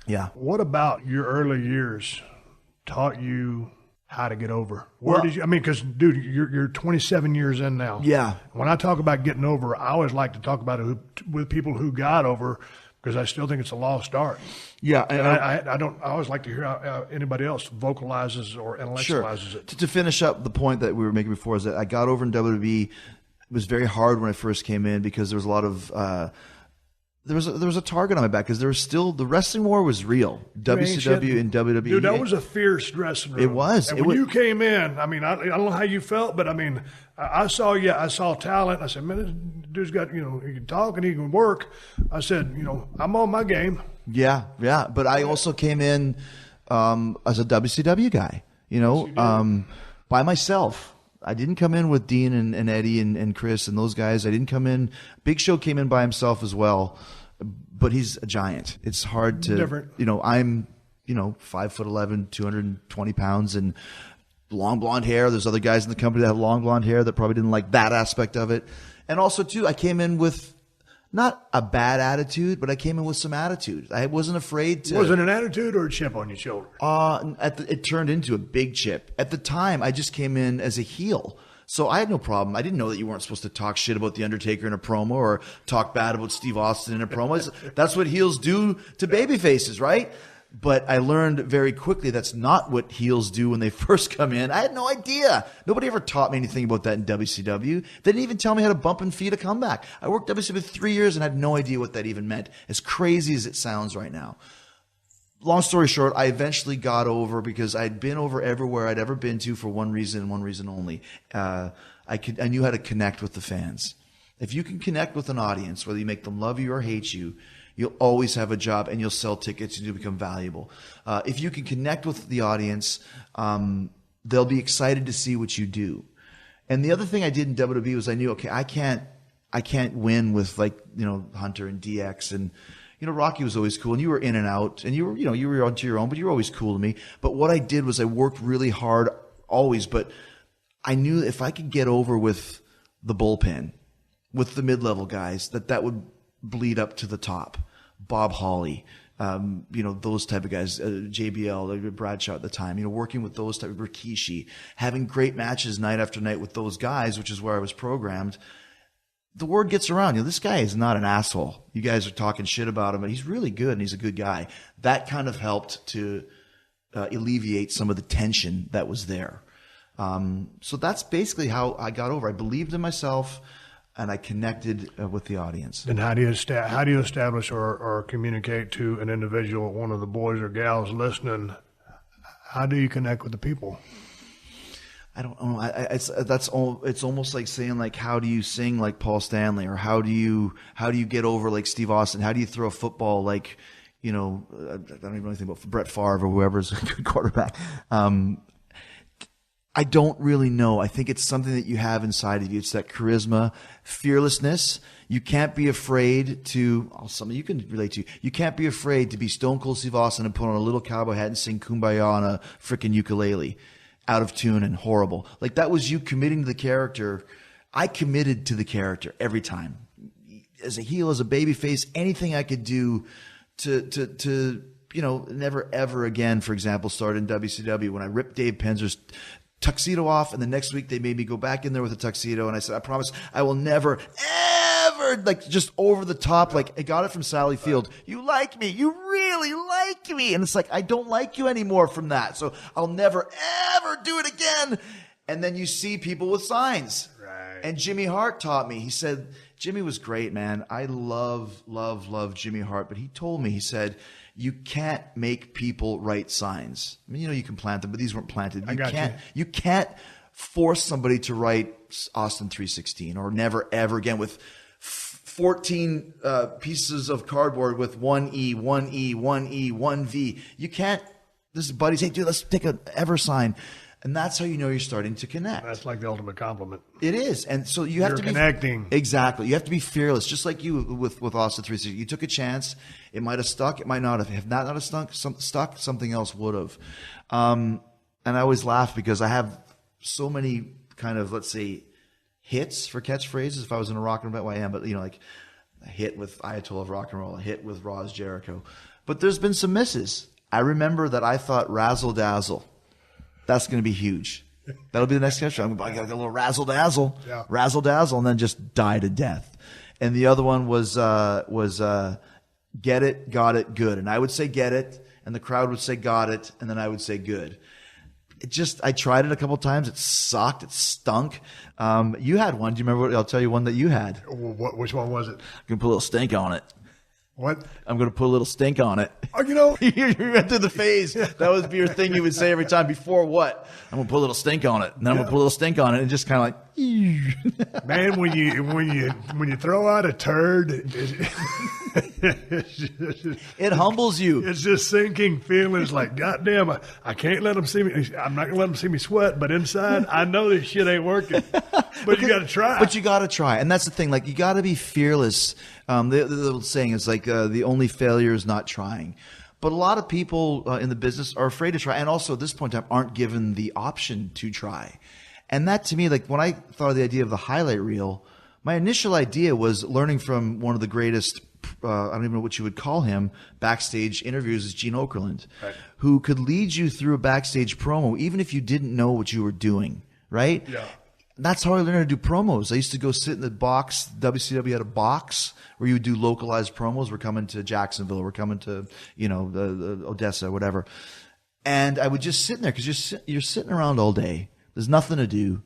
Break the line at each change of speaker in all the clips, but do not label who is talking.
Yeah.
What about your early years taught you how to get over? Where
Well-
did you? I mean, because dude, you're 27 years in now.
Yeah.
When I talk about getting over, I always like to talk about it with people who got over, because I still think it's a lost art.
Yeah.
And I don't. I always like to hear how anybody else vocalizes or intellectualizes it.
To finish up the point that we were making before is that I got over in WWE. It was very hard when I first came in because there was a lot of there was a target on my back because there was still the wrestling war was real. WCW and WWE.
Dude, that was a fierce dressing room.
It was.
And when you came in, I mean, I don't know how you felt, but I mean, I saw you. I saw talent. I said, man, this dude's got, he can talk and he can work. I said, I'm on my game.
Yeah. But I also came in as a WCW guy, by myself. I didn't come in with Dean and Eddie and Chris and those guys. I didn't come in. Big Show came in by himself as well, but he's a giant. It's hard to,
different.
I'm, 5'11", 220 pounds and long blonde hair. There's other guys in the company that have long blonde hair that probably didn't like that aspect of it. And also too, I came in with not a bad attitude, but I came in with some attitude. I wasn't afraid to.
Was it an attitude or a chip on your shoulder?
It turned into a big chip. At the time, I just came in as a heel. So I had no problem. I didn't know that you weren't supposed to talk shit about The Undertaker in a promo or talk bad about Steve Austin in a promo. That's what heels do to babyfaces, right? But I learned very quickly that's not what heels do when they first come in. I had no idea. Nobody ever taught me anything about that in WCW. They didn't even tell me how to bump and feed a comeback. I worked WCW 3 years and had no idea what that even meant, as crazy as it sounds right now. Long story short, I eventually got over because I'd been over everywhere I'd ever been to for one reason and one reason only. I knew how to connect with the fans. If you can connect with an audience, whether you make them love you or hate you, you'll always have a job and you'll sell tickets and you'll become valuable. If you can connect with the audience, they'll be excited to see what you do. And the other thing I did in WWE was I knew, okay, I can't win with Hunter and DX and, Rocky was always cool and you were in and out and you were onto your own, but you were always cool to me. But what I did was I worked really hard always, but I knew if I could get over with the bullpen, with the mid-level guys, that would bleed up to the top. Bob Holly, those type of guys, JBL, Bradshaw at the time, working with those type of Rikishi, having great matches night after night with those guys, which is where I was programmed. The word gets around, this guy is not an asshole. You guys are talking shit about him, but he's really good and he's a good guy. That kind of helped to alleviate some of the tension that was there. So that's basically how I got over. I believed in myself and I connected with the audience.
And how do you establish or communicate to an individual, one of the boys or gals listening? How do you connect with the people?
I don't know. It's almost like saying how do you sing like Paul Stanley, or how do you get over like Steve Austin? How do you throw a football like I don't even know anything about Brett Favre or whoever's a good quarterback. I don't really know. I think it's something that you have inside of you. It's that charisma, fearlessness. You can't be afraid to, something you can relate to. You can't be afraid to be Stone Cold Steve Austin and put on a little cowboy hat and sing Kumbaya on a freaking ukulele, out of tune and horrible. Like that was you committing to the character. I committed to the character every time. As a heel, as a babyface, anything I could do to never ever again, for example, start in WCW when I ripped Dave Penzer's tuxedo off, and the next week they made me go back in there with a tuxedo, and I said, I promise I will never ever, just over the top, I got it from Sally Field. You like me. You really like me. And it's like, I don't like you anymore from that. So I'll never ever do it again. And then you see people with signs.
Right.
And Jimmy Hart taught me. He said, Jimmy was great, man. I love Jimmy Hart. But he told me, he said, you can't make people write signs. I mean, you can plant them, but these weren't planted. You can't force somebody to write Austin 316 or never ever again with 14 pieces of cardboard with one E, one E, one E, one V. You can't. This is buddies. Hey, dude, let's take a ever sign. And that's how you know you're starting to connect.
That's like the ultimate compliment.
It is. And so you have to be
connecting.
Exactly. You have to be fearless, just like you with Austin 360. You took a chance. It might have stuck. It might not have. If not have stuck, something else would have. And I always laugh because I have so many kind of, let's say, hits for catchphrases. If I was in a rock and roll, I am. But, like a hit with Ayatollah of Rock and Roll, a hit with Raw's Jericho. But there's been some misses. I remember that I thought razzle dazzle. That's going to be huge. That'll be the next catch. I'm going to get a little razzle dazzle, razzle dazzle, and then just die to death. And the other one was get it, got it, good. And I would say get it, and the crowd would say got it, and then I would say good. I tried it a couple times. It sucked. It stunk. You had one. Do you remember? I'll tell you one that you had.
Which one was it?
I'm going to put a little stink on it.
What?
I'm going to put a little stink on it.
Oh, you know.
You went through the phase. That would be your thing you would say every time. Before what? I'm going to put a little stink on it. And then I'm going to put a little stink on it. And just kind of like,
man, when you throw out a turd,
it humbles you.
It's just sinking feelings like, goddamn, I can't let them see me. I'm not going to let them see me sweat. But inside, I know this shit ain't working. But you got to try.
But you got to try. And that's the thing. Like, you got to be fearless. The old saying is like, the only failure is not trying. But a lot of people in the business are afraid to try. And also at this point in time aren't given the option to try. And that to me, like when I thought of the idea of the highlight reel, my initial idea was learning from one of the greatest, I don't even know what you would call him, backstage interviews is Gene Okerlund, right, who could lead you through a backstage promo even if you didn't know what you were doing, right? Yeah. That's how I learned how to do promos. I used to go sit in the box. WCW had a box where you would do localized promos. We're coming to Jacksonville. We're coming to, the Odessa, whatever. And I would just sit in there because you're sitting around all day. There's nothing to do.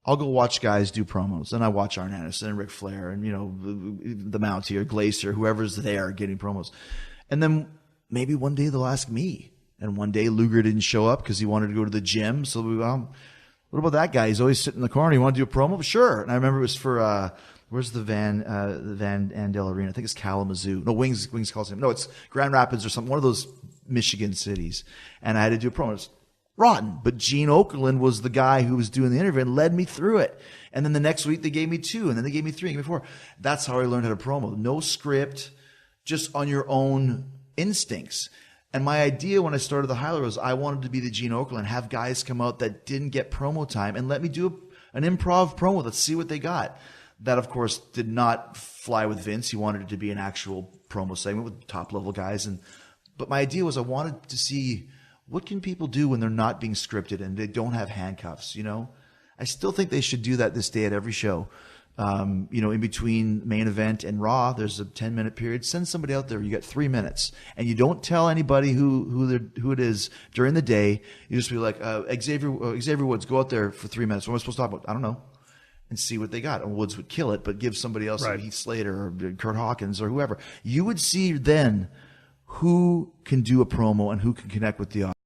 I'll go watch guys do promos. And I watch Arn Anderson and Ric Flair and, the Mountie or Glacier, whoever's there getting promos. And then maybe one day they'll ask me. And one day Luger didn't show up because he wanted to go to the gym. So what about that guy? He's always sitting in the corner. You want to do a promo? Sure. And I remember it was for, where's the Van Andel Arena? I think it's Kalamazoo. No, Wings calls him. No, it's Grand Rapids or something. One of those Michigan cities. And I had to do a promo. It was rotten. But Gene Okerlund was the guy who was doing the interview and led me through it. And then the next week they gave me 2, and then they gave me 3, and gave me 4. That's how I learned how to promo. No script, just on your own instincts. And my idea when I started the highlight was I wanted to be the Gene Okerlund, have guys come out that didn't get promo time and let me do an improv promo. Let's see what they got. That, of course, did not fly with Vince. He wanted it to be an actual promo segment with top-level guys. But my idea was I wanted to see what can people do when they're not being scripted and they don't have handcuffs, I still think they should do that this day at every show. In between main event and Raw, there's a 10-minute period. Send somebody out there. You got 3 minutes, and you don't tell anybody who it is during the day. You just be like, Xavier Woods, go out there for 3 minutes. What am I supposed to talk about? I don't know, and see what they got. And Woods would kill it, but give somebody else, like Heath Slater or Kurt Hawkins or whoever. You would see then who can do a promo and who can connect with the audience.